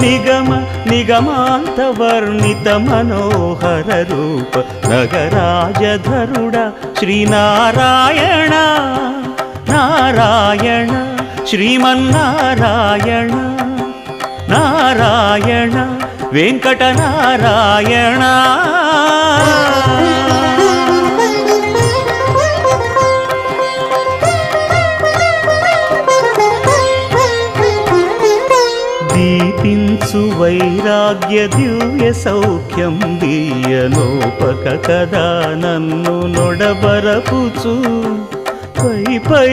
నిగమ నిగమాంత వర్ణిత మనోహర రూప నగరాజధరుడ శ్రీనారాయణ నారాయణ శ్రీమన్నారాయణ నారాయణ వెంకటనారాయణ. దీపించు వైరాగ్య దివ్య సౌఖ్యం దీయలోపక కదా నన్ను నొడబరపుచు పై పై